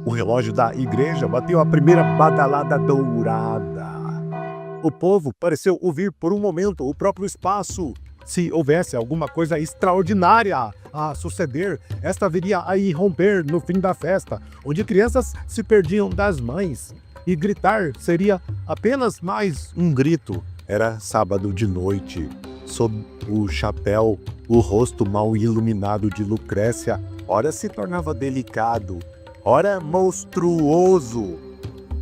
O relógio da igreja bateu a primeira badalada dourada. O povo pareceu ouvir por um momento o próprio espaço. Se houvesse alguma coisa extraordinária a suceder, esta viria a irromper no fim da festa, onde crianças se perdiam das mães. E gritar seria apenas mais um grito. Era sábado de noite. Sob o chapéu, o rosto mal iluminado de Lucrécia ora se tornava delicado, ora monstruoso.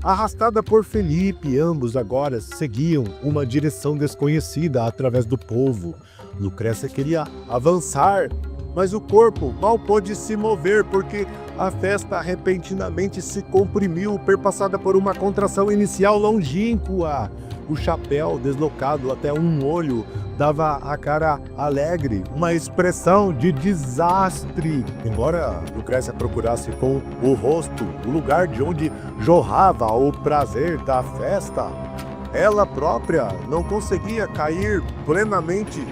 Arrastada por Felipe, ambos agora seguiam uma direção desconhecida através do povo. Lucrécia queria avançar, mas o corpo mal pôde se mover porque a festa repentinamente se comprimiu, perpassada por uma contração inicial longínqua. O chapéu, deslocado até um olho, dava à cara alegre uma expressão de desastre. Embora Lucrécia procurasse com o rosto o lugar de onde jorrava o prazer da festa, ela própria não conseguia cair plenamente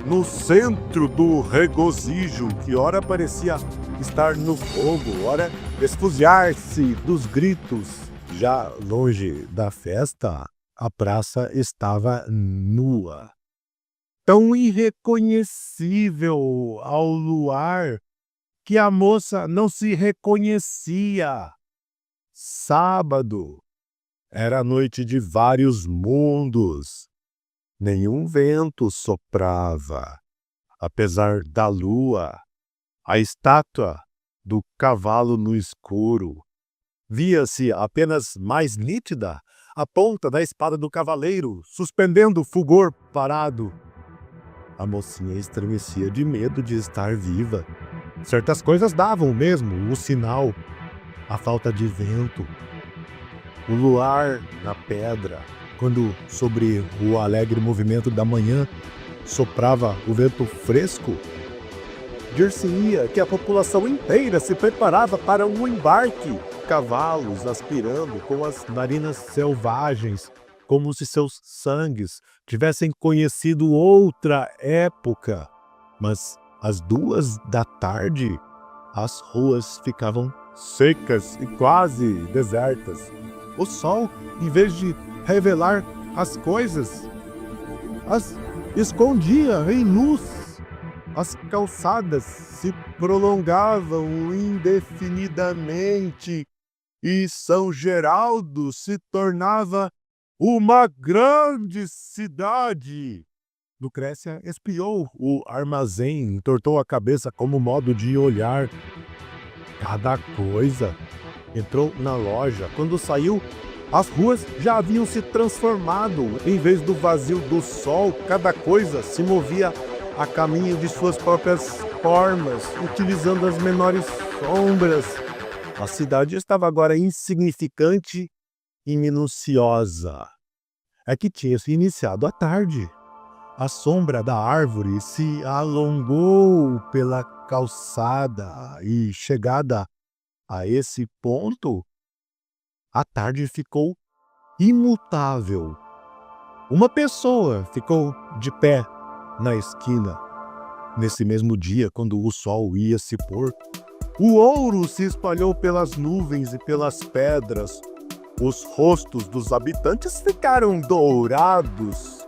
no centro do regozijo, que ora parecia estar no fogo, ora esfuziar-se dos gritos. Já longe da festa, a praça estava nua, tão irreconhecível ao luar que a moça não se reconhecia. Sábado era noite de vários mundos. Nenhum vento soprava. Apesar da lua, a estátua do cavalo no escuro via-se apenas mais nítida a ponta da espada do cavaleiro, suspendendo o fulgor parado. A mocinha estremecia de medo de estar viva. Certas coisas davam mesmo o sinal. A falta de vento, o luar na pedra, quando sobre o alegre movimento da manhã soprava o vento fresco, dir-se-ia que a população inteira se preparava para um embarque. Cavalos aspirando com as narinas selvagens, como se seus sangues tivessem conhecido outra época. Mas às 2 da tarde, as ruas ficavam secas e quase desertas. O sol, em vez de revelar as coisas, as escondia em luz. As calçadas se prolongavam indefinidamente e São Geraldo se tornava uma grande cidade. Lucrécia espiou o armazém, entortou a cabeça como modo de olhar cada coisa. Entrou na loja. Quando saiu, as ruas já haviam se transformado. Em vez do vazio do sol, cada coisa se movia a caminho de suas próprias formas, utilizando as menores sombras. A cidade estava agora insignificante e minuciosa. É que tinha se iniciado a tarde. A sombra da árvore se alongou pela calçada e, chegada a esse ponto, a tarde ficou imutável. Uma pessoa ficou de pé na esquina. Nesse mesmo dia, quando o sol ia se pôr, o ouro se espalhou pelas nuvens e pelas pedras. Os rostos dos habitantes ficaram dourados.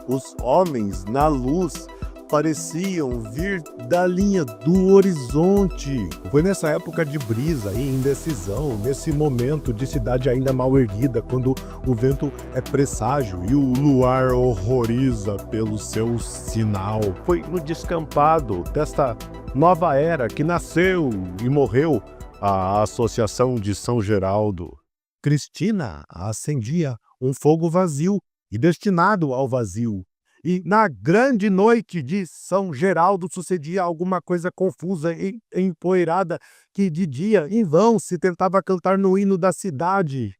Os homens, na luz, pareciam vir da linha do horizonte. Foi nessa época de brisa e indecisão, nesse momento de cidade ainda mal erguida, quando o vento é presságio e o luar horroriza pelo seu sinal. Foi no descampado desta nova era que nasceu e morreu a Associação de São Geraldo. Cristina acendia um fogo vazio e destinado ao vazio. E na grande noite de São Geraldo sucedia alguma coisa confusa e empoeirada que de dia, em vão, se tentava cantar no hino da cidade.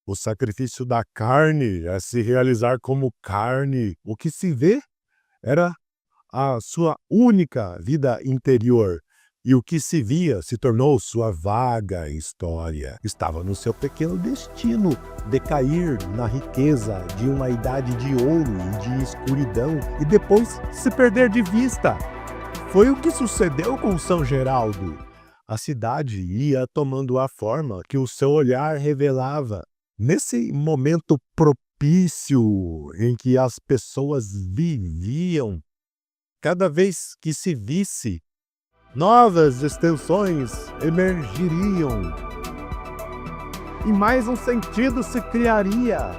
O sacrifício da carne é se realizar como carne. O que se vê era a sua única vida interior. E o que se via se tornou sua vaga história. Estava no seu pequeno destino decair na riqueza de uma idade de ouro e de escuridão e depois se perder de vista. Foi o que sucedeu com São Geraldo. A cidade ia tomando a forma que o seu olhar revelava. Nesse momento propício em que as pessoas viviam, cada vez que se visse, novas extensões emergiriam e mais um sentido se criaria.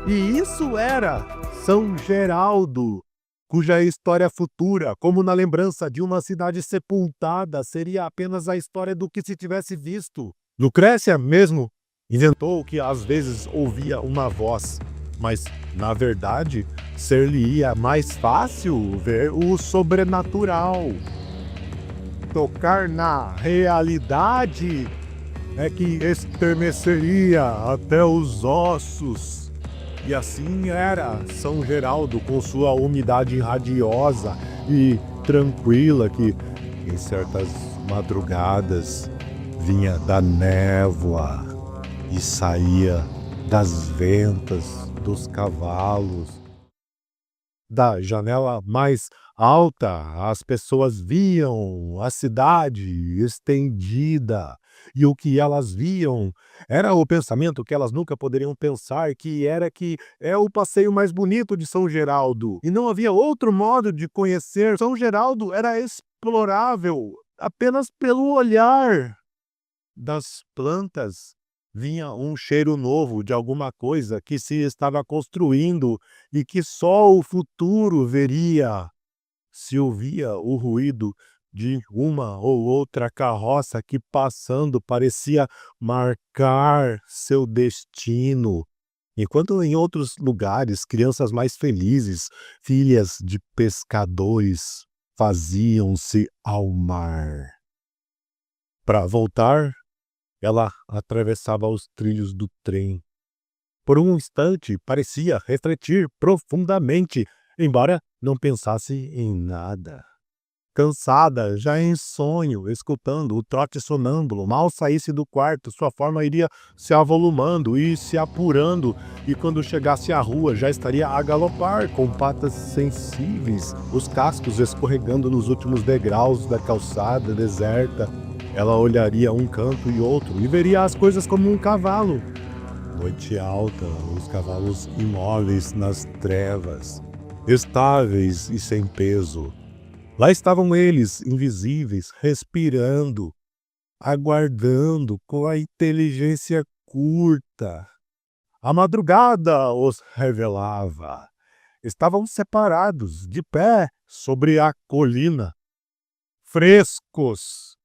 E isso era São Geraldo, cuja história futura, como na lembrança de uma cidade sepultada, seria apenas a história do que se tivesse visto. Lucrécia mesmo inventou que às vezes ouvia uma voz, mas, na verdade, ser-lhe-ia mais fácil ver o sobrenatural. Tocar na realidade é que estremeceria até os ossos. E assim era São Geraldo, com sua umidade radiosa e tranquila, que em certas madrugadas vinha da névoa e saía das ventas dos cavalos. Da janela mais alta, as pessoas viam a cidade estendida, e o que elas viam era o pensamento que elas nunca poderiam pensar, que era que é o passeio mais bonito de São Geraldo, e não havia outro modo de conhecer. São Geraldo era explorável apenas pelo olhar. Das plantas vinha um cheiro novo de alguma coisa que se estava construindo e que só o futuro veria. Se ouvia o ruído de uma ou outra carroça que, passando, parecia marcar seu destino, enquanto em outros lugares crianças mais felizes, filhas de pescadores, faziam-se ao mar. Para voltar, ela atravessava os trilhos do trem. Por um instante parecia refletir profundamente, embora não pensasse em nada. Cansada, já em sonho, escutando o trote sonâmbulo, mal saísse do quarto, sua forma iria se avolumando e se apurando, e quando chegasse à rua já estaria a galopar, com patas sensíveis, os cascos escorregando nos últimos degraus da calçada deserta. Ela olharia um canto e outro e veria as coisas como um cavalo. Noite alta, os cavalos imóveis nas trevas, estáveis e sem peso. Lá estavam eles, invisíveis, respirando, aguardando com a inteligência curta. A madrugada os revelava. Estavam separados, de pé, sobre a colina, frescos.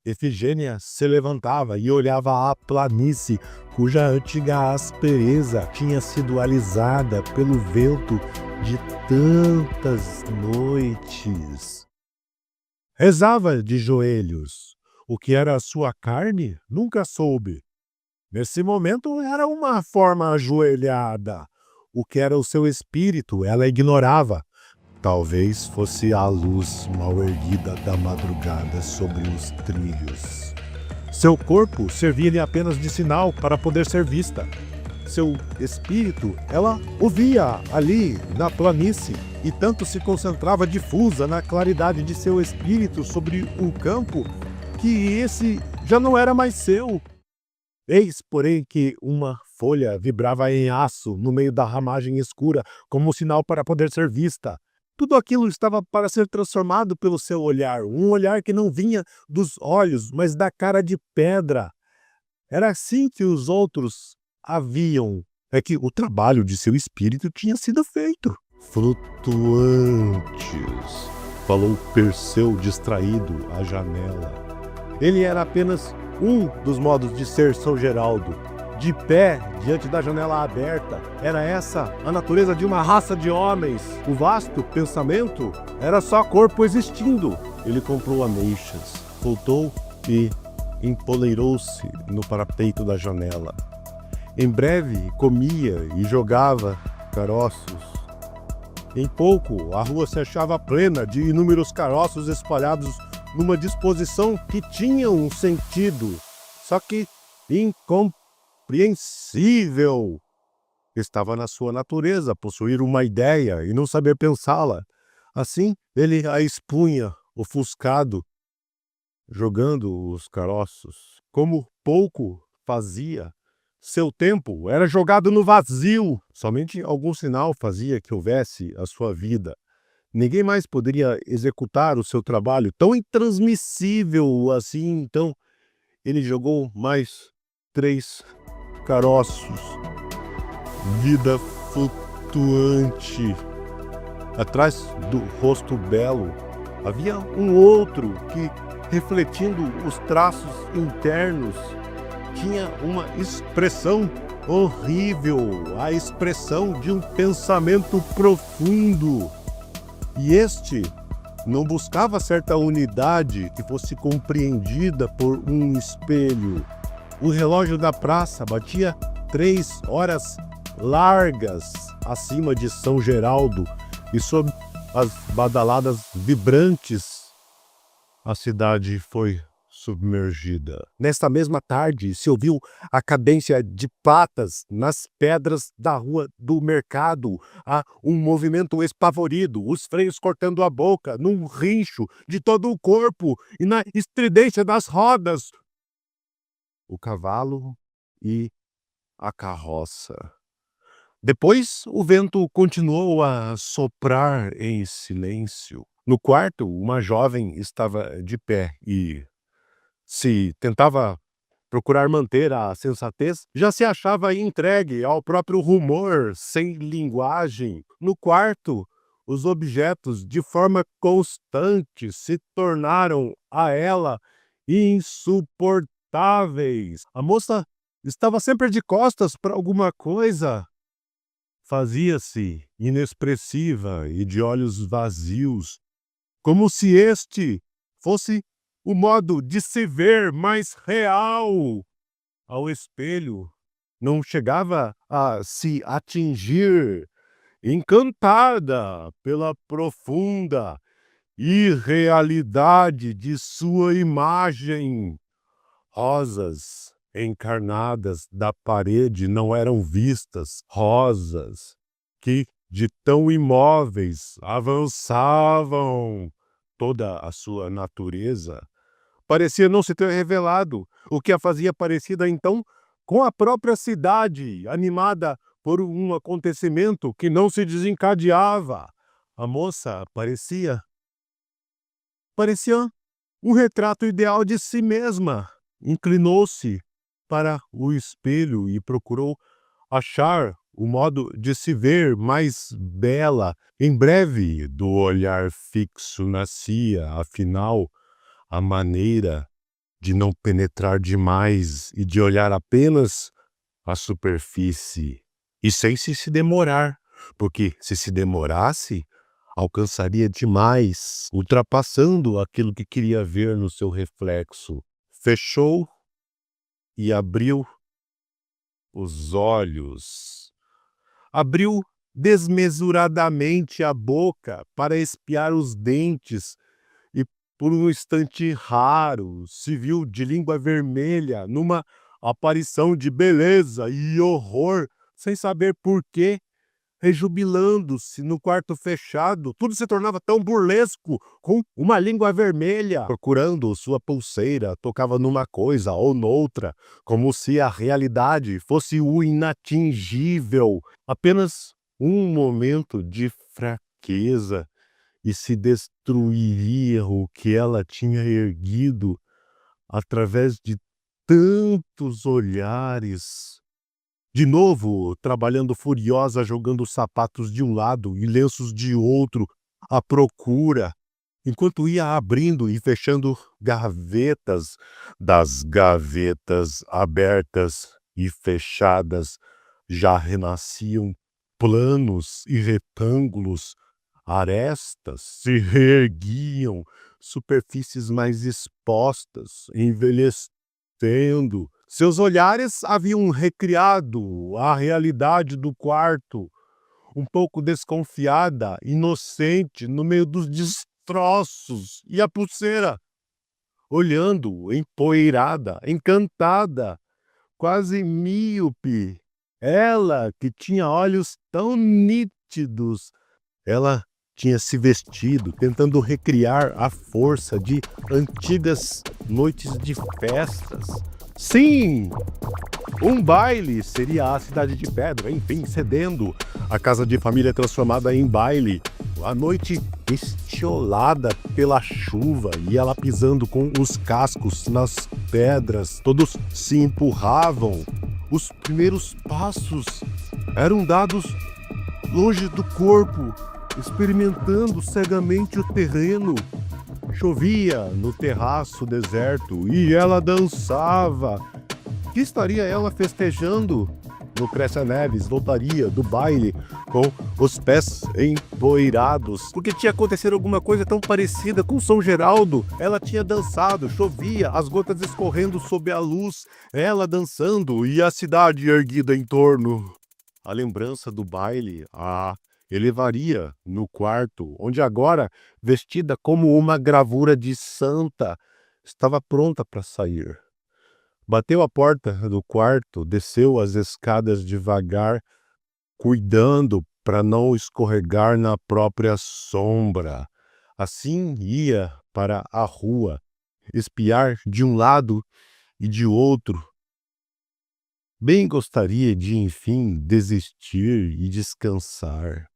Efigênia se levantava e olhava a planície, cuja antiga aspereza tinha sido alisada pelo vento de tantas noites. Rezava de joelhos. O que era sua carne, nunca soube. Nesse momento era uma forma ajoelhada. O que era o seu espírito, ela ignorava. Talvez fosse a luz mal erguida da madrugada sobre os trilhos. Seu corpo servia-lhe apenas de sinal para poder ser vista. Seu espírito, ela o via ali, na planície, e tanto se concentrava difusa na claridade de seu espírito sobre o campo, que esse já não era mais seu. Eis, porém, que uma folha vibrava em aço no meio da ramagem escura, como sinal para poder ser vista. Tudo aquilo estava para ser transformado pelo seu olhar, um olhar que não vinha dos olhos, mas da cara de pedra. Era assim que os outros a viam. É que o trabalho de seu espírito tinha sido feito. Flutuantes, falou Perseu distraído à janela. Ele era apenas um dos modos de ser São Geraldo. De pé, diante da janela aberta, era essa a natureza de uma raça de homens. O vasto pensamento era só corpo existindo. Ele comprou ameixas, voltou e empoleirou-se no parapeito da janela. Em breve comia e jogava caroços. Em pouco, a rua se achava plena de inúmeros caroços espalhados numa disposição que tinha um sentido, só que incompreensível. Estava na sua natureza possuir uma ideia e não saber pensá-la. Assim, ele a expunha, ofuscado. jogando os caroços. Como pouco fazia, seu tempo era jogado no vazio. Somente algum sinal fazia que houvesse a sua vida. Ninguém mais poderia executar o seu trabalho tão intransmissível assim. Então, ele jogou mais 3 caroços. Vida flutuante. Atrás do rosto belo, havia um outro que, refletindo os traços internos, tinha uma expressão horrível, a expressão de um pensamento profundo. E este não buscava certa unidade que fosse compreendida por um espelho. O relógio da praça batia 3 horas largas acima de São Geraldo, e sob as badaladas vibrantes, a cidade foi submergida. Nesta mesma tarde, se ouviu a cadência de patas nas pedras da rua do mercado. Há um movimento espavorido, os freios cortando a boca, num rincho de todo o corpo e na estridência das rodas. O cavalo e a carroça. Depois, o vento continuou a soprar em silêncio. No quarto, uma jovem estava de pé e, se tentava procurar manter a sensatez, já se achava entregue ao próprio rumor, sem linguagem. No quarto, os objetos, de forma constante, se tornaram a ela insuportáveis. A moça estava sempre de costas para alguma coisa. Fazia-se inexpressiva e de olhos vazios, como se este fosse o modo de se ver mais real. Ao espelho não chegava a se atingir, encantada pela profunda irrealidade de sua imagem. Rosas encarnadas da parede não eram vistas, rosas que, de tão imóveis, avançavam. Toda a sua natureza parecia não se ter revelado, o que a fazia parecida então com a própria cidade, animada por um acontecimento que não se desencadeava. A moça parecia um retrato ideal de si mesma. Inclinou-se para o espelho e procurou achar o modo de se ver mais bela. Em breve, do olhar fixo nascia, afinal, a maneira de não penetrar demais e de olhar apenas a superfície. E sem se demorar, porque se demorasse, alcançaria demais, ultrapassando aquilo que queria ver no seu reflexo. Fechou e abriu os olhos. Abriu desmesuradamente a boca para espiar os dentes e, por um instante raro, se viu de língua vermelha numa aparição de beleza e horror, sem saber por quê. Rejubilando-se no quarto fechado, tudo se tornava tão burlesco, com uma língua vermelha. Procurando sua pulseira, tocava numa coisa ou noutra, como se a realidade fosse o inatingível. Apenas um momento de fraqueza e se destruiria o que ela tinha erguido através de tantos olhares. De novo, trabalhando furiosa, jogando sapatos de um lado e lenços de outro, à procura, enquanto ia abrindo e fechando gavetas. Das gavetas abertas e fechadas já renasciam planos e retângulos, arestas se reerguiam, superfícies mais expostas, envelhecendo. Seus olhares haviam recriado a realidade do quarto, um pouco desconfiada, inocente, no meio dos destroços, e a pulseira, olhando, empoeirada, encantada, quase míope. Ela, que tinha olhos tão nítidos, ela tinha se vestido, tentando recriar a força de antigas noites de festas. Sim! Um baile seria a cidade de pedra, enfim, cedendo. A casa de família transformada em baile. A noite estiolada pela chuva e ela pisando com os cascos nas pedras. Todos se empurravam. Os primeiros passos eram dados longe do corpo, experimentando cegamente o terreno. Chovia no terraço deserto e ela dançava. Que estaria ela festejando? Lucrécia Neves voltaria do baile com os pés empoeirados, porque tinha acontecido alguma coisa tão parecida com São Geraldo. Ela tinha dançado, chovia, as gotas escorrendo sob a luz, ela dançando e a cidade erguida em torno. A lembrança do baile a elevaria no quarto, onde agora, vestida como uma gravura de santa, estava pronta para sair. Bateu a porta do quarto, desceu as escadas devagar, cuidando para não escorregar na própria sombra. Assim ia para a rua, espiar de um lado e de outro. Bem gostaria de, enfim, desistir e descansar.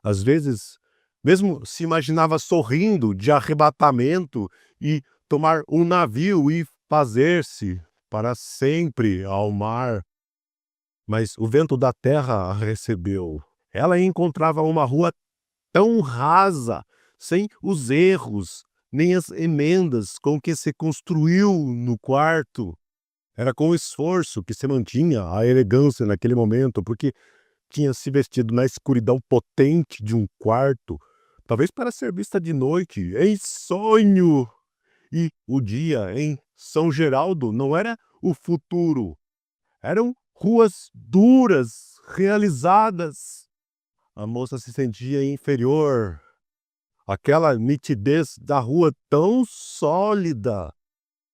Às vezes, mesmo se imaginava sorrindo de arrebatamento e tomar um navio e fazer-se para sempre ao mar. Mas o vento da terra a recebeu. Ela encontrava uma rua tão rasa, sem os erros, nem as emendas com que se construiu no quarto. Era com esforço que se mantinha a elegância naquele momento, porque tinha se vestido na escuridão potente de um quarto, talvez para ser vista de noite, em sonho. E o dia em São Geraldo não era o futuro, eram ruas duras, realizadas. A moça se sentia inferior. Aquela nitidez da rua tão sólida.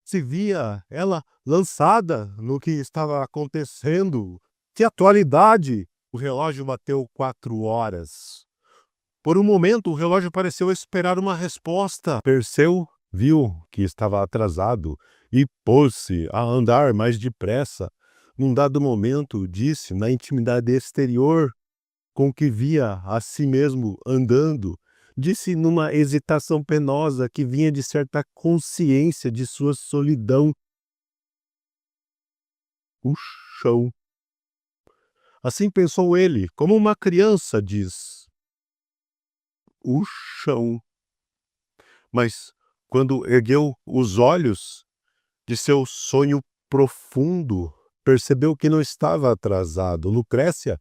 Se via ela lançada no que estava acontecendo. Que atualidade! O relógio bateu 4 horas. Por um momento, o relógio pareceu esperar uma resposta. Perseu viu que estava atrasado e pôs-se a andar mais depressa. Num dado momento, disse na intimidade exterior, com que via a si mesmo andando, disse numa hesitação penosa que vinha de certa consciência de sua solidão: o chão. Assim pensou ele, como uma criança diz: o chão. Mas, quando ergueu os olhos de seu sonho profundo, percebeu que não estava atrasado. Lucrécia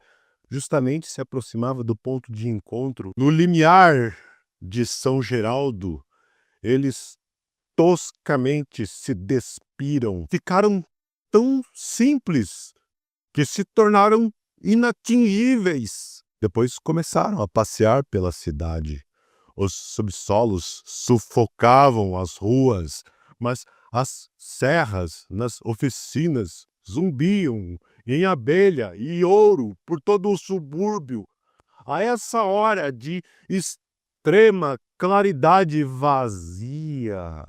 justamente se aproximava do ponto de encontro. No limiar de São Geraldo, eles toscamente se despiram. Ficaram tão simples que se tornaram inatingíveis. Depois começaram a passear pela cidade. Os subsolos sufocavam as ruas, mas as serras nas oficinas zumbiam em abelha e ouro por todo o subúrbio. A essa hora de extrema claridade vazia,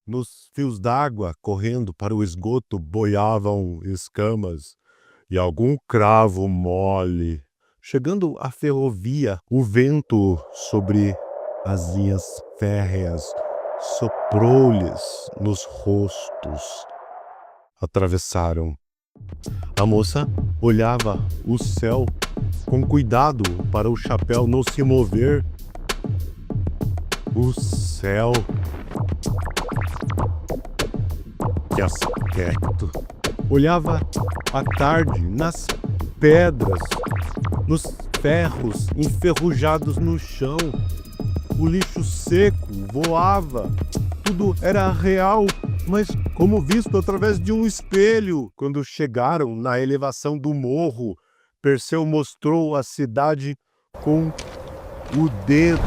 nos fios d'água correndo para o esgoto boiavam escamas e algum cravo mole. Chegando à ferrovia, o vento sobre as linhas férreas soprou-lhes nos rostos. Atravessaram. A moça olhava o céu com cuidado para o chapéu não se mover. O céu. Que aspecto! Olhava à tarde nas pedras, nos ferros enferrujados no chão. O lixo seco voava. Tudo era real, mas como visto através de um espelho. Quando chegaram na elevação do morro, Perseu mostrou a cidade com o dedo,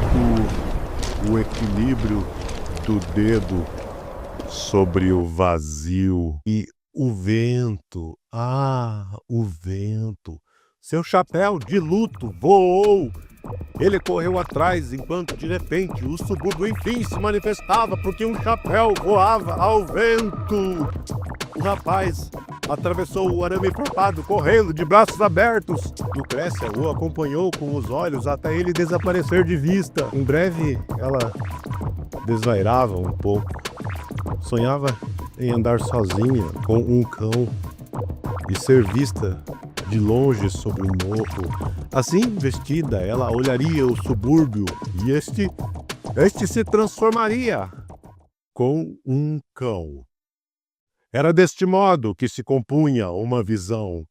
o equilíbrio do dedo sobre o vazio. E o vento, o vento. Seu chapéu de luto voou Ele correu atrás enquanto, de repente, o subúrbio enfim se manifestava porque um chapéu voava ao vento. O rapaz atravessou o arame farpado, correndo de braços abertos. Lucrécia o acompanhou com os olhos até ele desaparecer de vista. Em breve, ela desvairava um pouco. Sonhava em andar sozinha com um cão e ser vista de longe sobre um morro. Assim vestida, ela olharia o subúrbio e este se transformaria com um cão. Era deste modo que se compunha uma visão.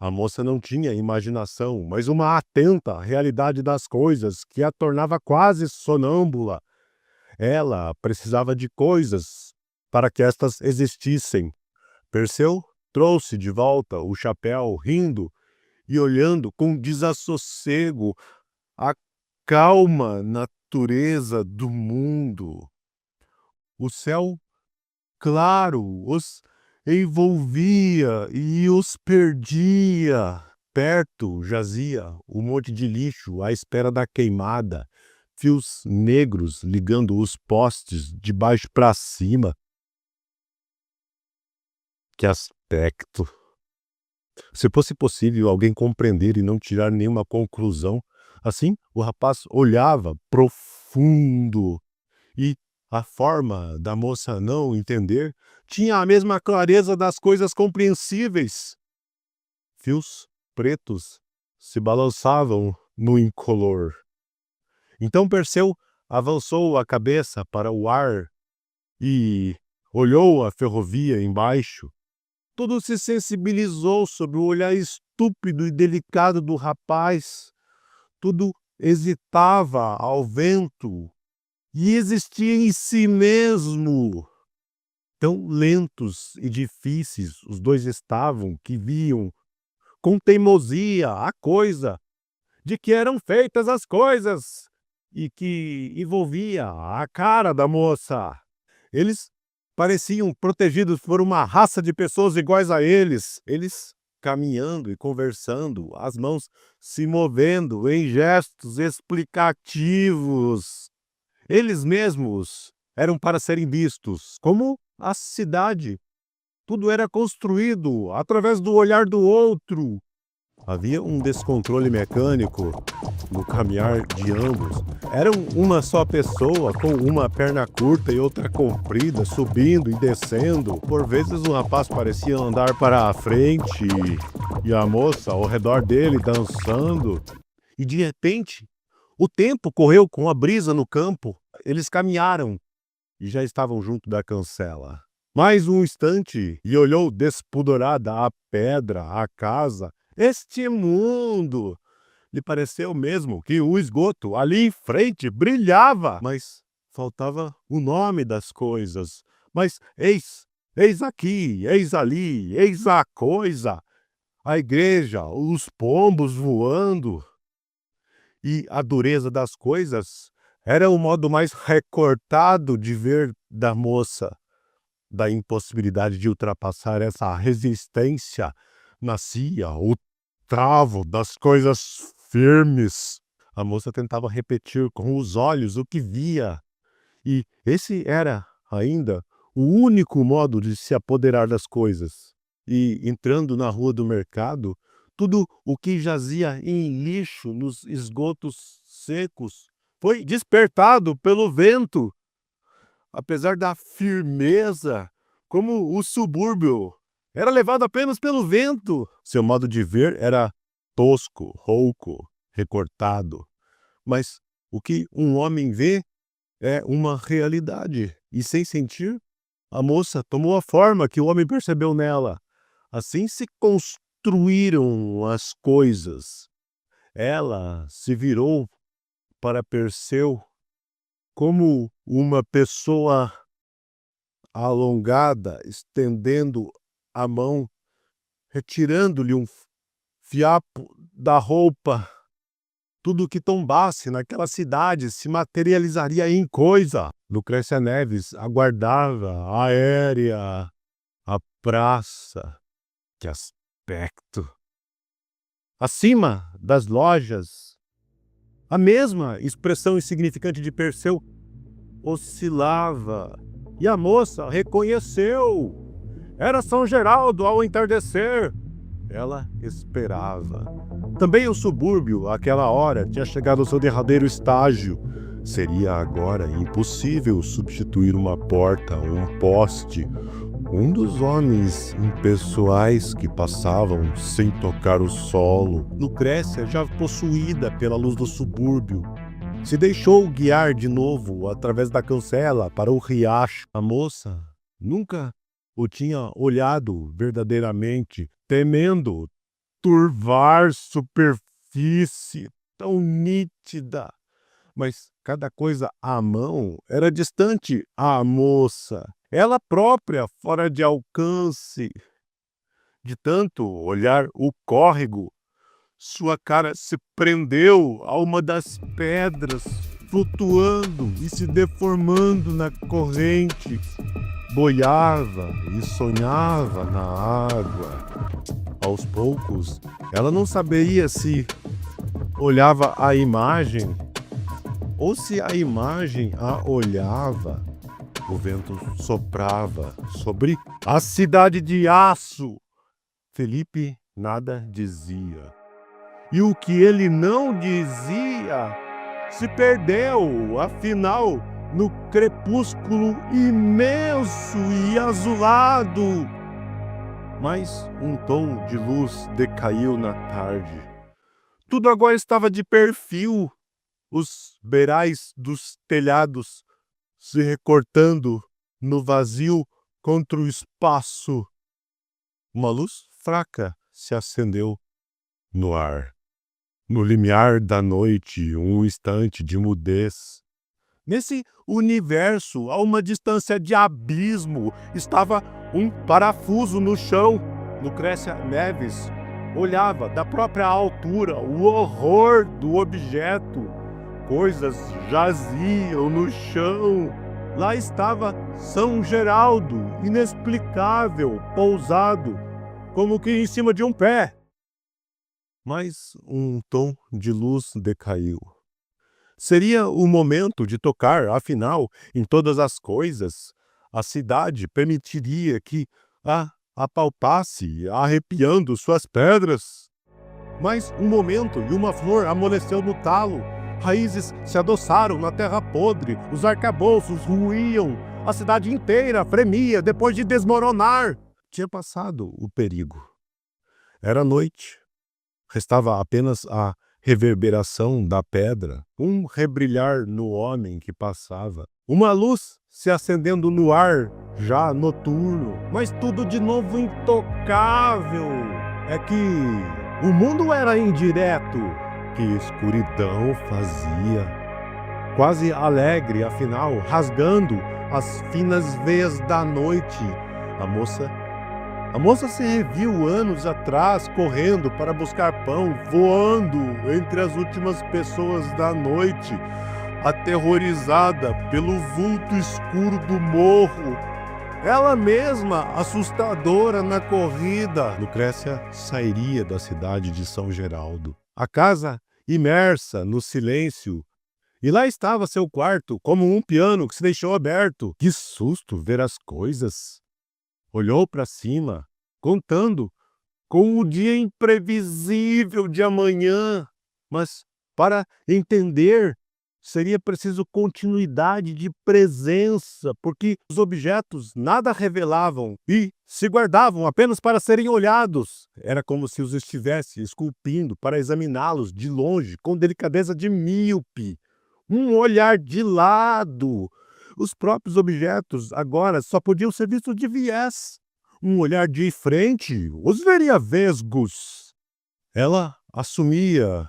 A moça não tinha imaginação, mas uma atenta realidade das coisas que a tornava quase sonâmbula. Ela precisava de coisas para que estas existissem. Perseu trouxe de volta o chapéu, rindo e olhando com desassossego a calma natureza do mundo. O céu claro os envolvia e os perdia. Perto jazia o monte de lixo à espera da queimada, fios negros ligando os postes de baixo para cima. Que aspecto! Se fosse possível alguém compreender e não tirar nenhuma conclusão, assim o rapaz olhava profundo e a forma da moça não entender tinha a mesma clareza das coisas compreensíveis. Fios pretos se balançavam no incolor. Então Perseu avançou a cabeça para o ar e olhou a ferrovia embaixo. Tudo se sensibilizou sob o olhar estúpido e delicado do rapaz. Tudo hesitava ao vento e existia em si mesmo. Tão lentos e difíceis os dois estavam que viam com teimosia a coisa de que eram feitas as coisas e que envolvia a cara da moça. Eles pareciam protegidos por uma raça de pessoas iguais a eles. Eles caminhando e conversando, as mãos se movendo em gestos explicativos. Eles mesmos eram para serem vistos, como a cidade. Tudo era construído através do olhar do outro. Havia um descontrole mecânico no caminhar de ambos. Eram uma só pessoa, com uma perna curta e outra comprida, subindo e descendo. Por vezes o rapaz parecia andar para a frente e a moça ao redor dele dançando. E de repente, o tempo correu com a brisa no campo. Eles caminharam e já estavam junto da cancela. Mais um instante e olhou despudorada a pedra, a casa. Este mundo! Lhe pareceu mesmo que o esgoto ali em frente brilhava, mas faltava o nome das coisas. Mas eis aqui, eis ali, eis a coisa, a igreja, os pombos voando. E a dureza das coisas era o modo mais recortado de ver da moça. Da impossibilidade de ultrapassar essa resistência nascia o travo das coisas firmes. A moça tentava repetir com os olhos o que via, e esse era ainda o único modo de se apoderar das coisas. E, entrando na rua do mercado, tudo o que jazia em lixo nos esgotos secos foi despertado pelo vento. Apesar da firmeza, como o subúrbio era levado apenas pelo vento. Seu modo de ver era tosco, rouco, recortado. Mas o que um homem vê é uma realidade. E sem sentir, a moça tomou a forma que o homem percebeu nela. Assim se construíram as coisas. Ela se virou para Perseu como uma pessoa alongada, estendendo a mão, retirando-lhe um fiapo da roupa. Tudo que tombasse naquela cidade se materializaria em coisa. Lucrécia Neves aguardava aérea a praça. Que aspecto! Acima das lojas, A mesma expressão insignificante de Perseu oscilava, e a moça reconheceu. Era São Geraldo ao entardecer. Ela esperava. Também o subúrbio, àquela hora, tinha chegado ao seu derradeiro estágio. Seria agora impossível substituir uma porta ou um poste. Um dos homens impessoais que passavam sem tocar o solo. Lucrécia, já possuída pela luz do subúrbio, se deixou guiar de novo através da cancela para o riacho. A moça nunca o tinha olhado verdadeiramente, temendo turvar superfície tão nítida. Mas cada coisa à mão era distante à moça, ela própria fora de alcance. De tanto olhar o córrego, sua cara se prendeu a uma das pedras, flutuando e se deformando na corrente. Boiava e sonhava na água. Aos poucos, ela não saberia se olhava a imagem ou se a imagem a olhava. O vento soprava sobre a cidade de aço. Felipe nada dizia. E o que ele não dizia se perdeu, afinal, no crepúsculo imenso e azulado. Mas um tom de luz decaiu na tarde. Tudo agora estava de perfil, os beirais dos telhados se recortando no vazio contra o espaço. Uma luz fraca se acendeu no ar. No limiar da noite, um instante de mudez. Nesse universo, a uma distância de abismo, estava um parafuso no chão. Lucrécia Neves olhava da própria altura o horror do objeto. Coisas jaziam no chão. Lá estava São Geraldo, inexplicável, pousado, como que em cima de um pé. Mas um tom de luz decaiu. Seria o momento de tocar, afinal, em todas as coisas. A cidade permitiria que a apalpasse, arrepiando suas pedras. Mas um momento e uma flor amoleceu no talo. Raízes se adoçaram na terra podre, os arcabouços ruíam, a cidade inteira fremia depois de desmoronar. Tinha passado o perigo. Era noite. Restava apenas a reverberação da pedra, um rebrilhar no homem que passava, uma luz se acendendo no ar, já noturno, mas tudo de novo intocável. É que o mundo era indireto, que escuridão fazia. Quase alegre, afinal, rasgando as finas veias da noite, a moça se reviu anos atrás, correndo para buscar pão, voando entre as últimas pessoas da noite, aterrorizada pelo vulto escuro do morro. Ela mesma, assustadora na corrida. Lucrécia sairia da cidade de São Geraldo. A casa imersa no silêncio. E lá estava seu quarto, como um piano que se deixou aberto. Que susto ver as coisas! Olhou para cima, contando com o dia imprevisível de amanhã. Mas, para entender, seria preciso continuidade de presença, porque os objetos nada revelavam e se guardavam apenas para serem olhados. Era como se os estivesse esculpindo para examiná-los de longe, com delicadeza de míope. Um olhar de lado. Os próprios objetos agora só podiam ser vistos de viés. Um olhar de frente os veria vesgos. Ela assumia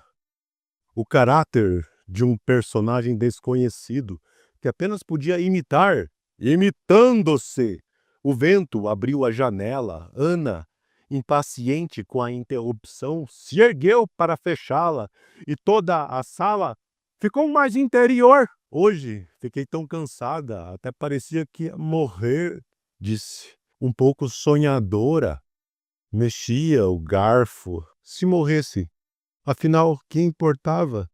o caráter de um personagem desconhecido que apenas podia imitar, imitando-se. O vento abriu a janela. Ana, impaciente com a interrupção, se ergueu para fechá-la e toda a sala ficou mais interior. Hoje fiquei tão cansada, até parecia que ia morrer, disse, um pouco sonhadora. Mexia o garfo. Se morresse, afinal, que importava?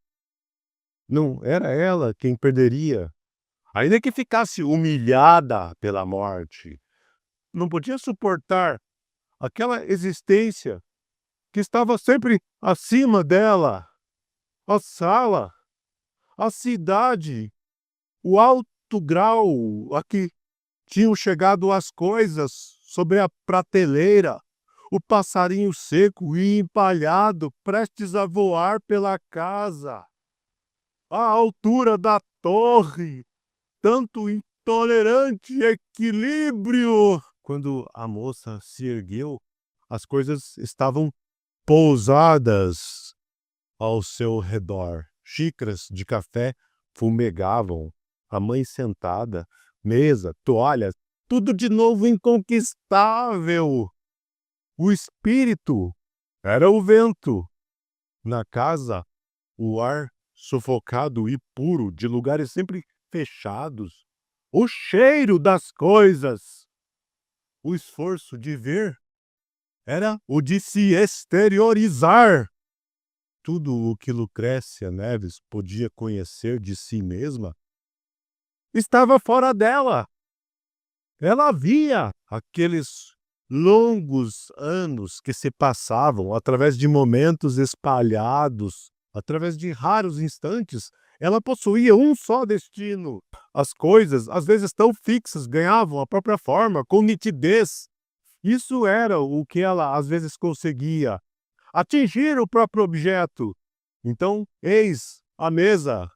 Não era ela quem perderia, ainda que ficasse humilhada pela morte. Não podia suportar aquela existência que estava sempre acima dela. A sala, a cidade, o alto grau a que tinham chegado as coisas sobre a prateleira, o passarinho seco e empalhado prestes a voar pela casa, a altura da torre, tanto intolerante equilíbrio. Quando a moça se ergueu, as coisas estavam pousadas ao seu redor. Xícaras de café fumegavam, a mãe sentada, mesa, toalhas, tudo de novo inconquistável. O espírito era o vento. Na casa, o ar sufocado e puro de lugares sempre fechados. O cheiro das coisas. O esforço de ver era o de se exteriorizar. Tudo o que Lucrécia Neves podia conhecer de si mesma estava fora dela. Ela via aqueles longos anos que se passavam através de momentos espalhados, através de raros instantes. Ela possuía um só destino. As coisas, às vezes tão fixas, ganhavam a própria forma, com nitidez. Isso era o que ela às vezes conseguia, atingir o próprio objeto. Então, eis a mesa,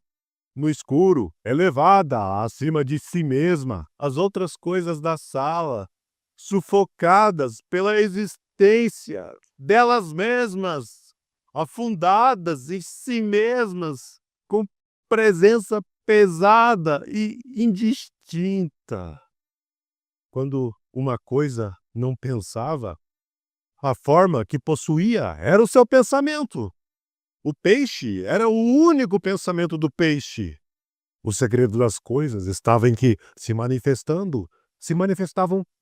no escuro, elevada acima de si mesma, as outras coisas da sala, sufocadas pela existência delas mesmas, afundadas em si mesmas, com presença pesada e indistinta. Quando uma coisa não pensava, a forma que possuía era o seu pensamento. O peixe era o único pensamento do peixe. O segredo das coisas estava em que, se manifestavam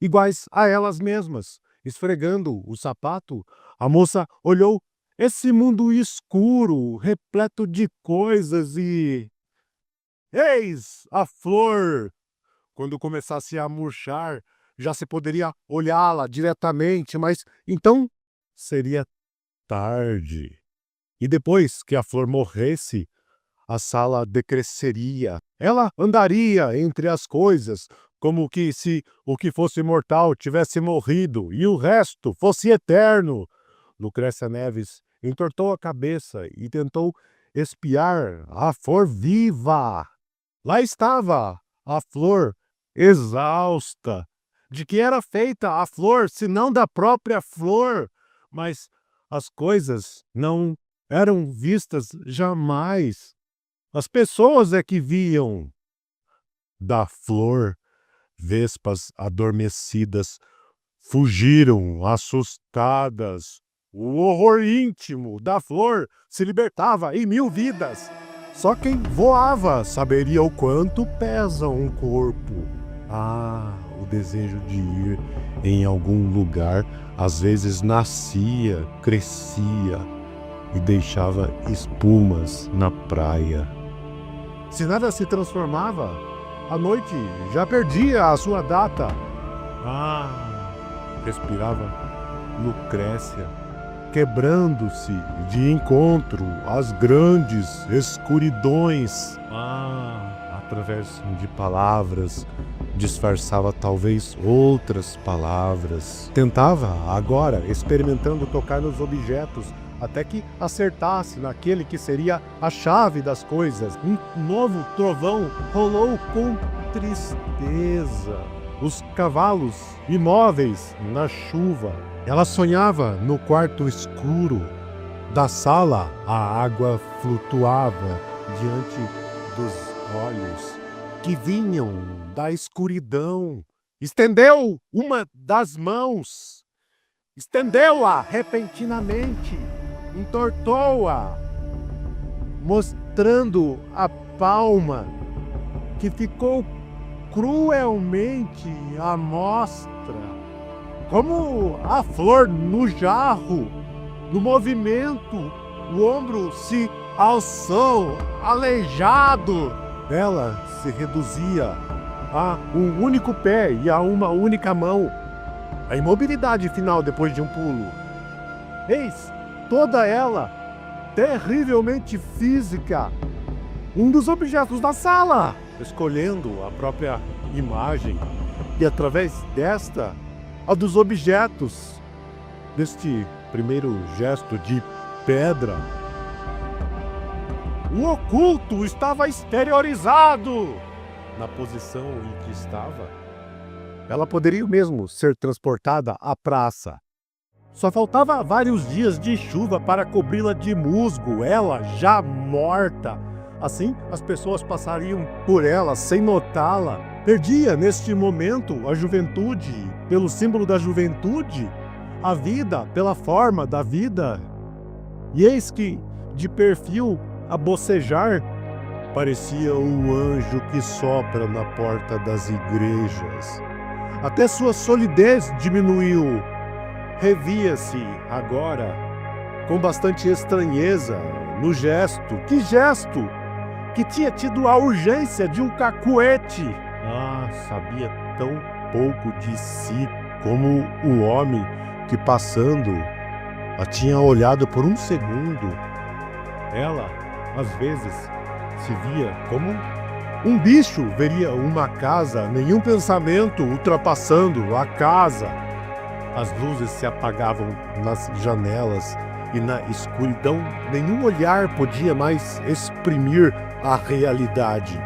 iguais a elas mesmas. Esfregando o sapato, a moça olhou esse mundo escuro, repleto de coisas e... Eis a flor! Quando começasse a murchar, já se poderia olhá-la diretamente, mas então seria tarde. E depois que a flor morresse, a sala decresceria. Ela andaria entre as coisas, como que se o que fosse mortal tivesse morrido e o resto fosse eterno. Lucrécia Neves entortou a cabeça e tentou espiar a flor viva. Lá estava a flor, exausta. De que era feita a flor, se não da própria flor? Mas as coisas não eram vistas jamais. As pessoas é que viam. Da flor, vespas adormecidas fugiram assustadas. O horror íntimo da flor se libertava em 1000 vidas. Só quem voava saberia o quanto pesa um corpo. O desejo de ir em algum lugar às vezes nascia, crescia e deixava espumas na praia. Se nada se transformava, a noite já perdia a sua data. Respirava Lucrécia, quebrando-se de encontro às grandes escuridões. Através de palavras, disfarçava talvez outras palavras. Tentava, agora, experimentando tocar nos objetos, até que acertasse naquele que seria a chave das coisas. Um novo trovão rolou com tristeza. Os cavalos imóveis na chuva. Ela sonhava no quarto escuro. Da sala, a água flutuava diante dos olhos que vinham da escuridão. Estendeu uma das mãos. Estendeu-a repentinamente. Entortou-a, mostrando a palma, que ficou cruelmente à mostra, como a flor no jarro. No movimento, o ombro se ao som aleijado. Ela se reduzia a um único pé e a uma única mão. A imobilidade final depois de um pulo. Eis toda ela, terrivelmente física. Um dos objetos da sala, escolhendo a própria imagem e através desta, a dos objetos deste primeiro gesto de pedra. O oculto estava exteriorizado na posição em que estava. Ela poderia mesmo ser transportada à praça. Só faltava vários dias de chuva para cobri-la de musgo, ela já morta. Assim, as pessoas passariam por ela sem notá-la. Perdia, neste momento, a juventude pelo símbolo da juventude, a vida pela forma da vida. E eis que, de perfil, a bocejar, parecia o anjo que sopra na porta das igrejas. Até sua solidez diminuiu. Revia-se agora, com bastante estranheza, no gesto. Que gesto! Que tinha tido a urgência de um cacuete. Sabia tão pouco de si como o homem que, passando, a tinha olhado por um segundo. Ela, às vezes, se via como um bicho veria uma casa, nenhum pensamento ultrapassando a casa. As luzes se apagavam nas janelas e na escuridão nenhum olhar podia mais exprimir a realidade.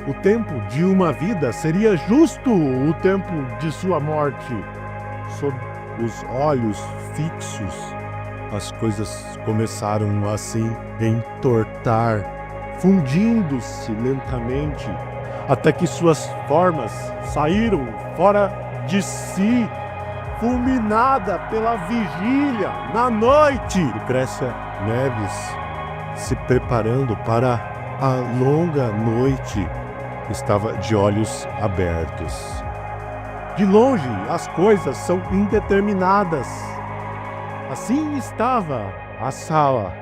O tempo de uma vida seria justo o tempo de sua morte. Sob os olhos fixos, as coisas começaram a se entortar, fundindo-se lentamente, até que suas formas saíram fora de si, fulminada pela vigília na noite. Lucrécia Neves, se preparando para a longa noite, estava de olhos abertos. De longe, as coisas são indeterminadas. Assim estava a sala.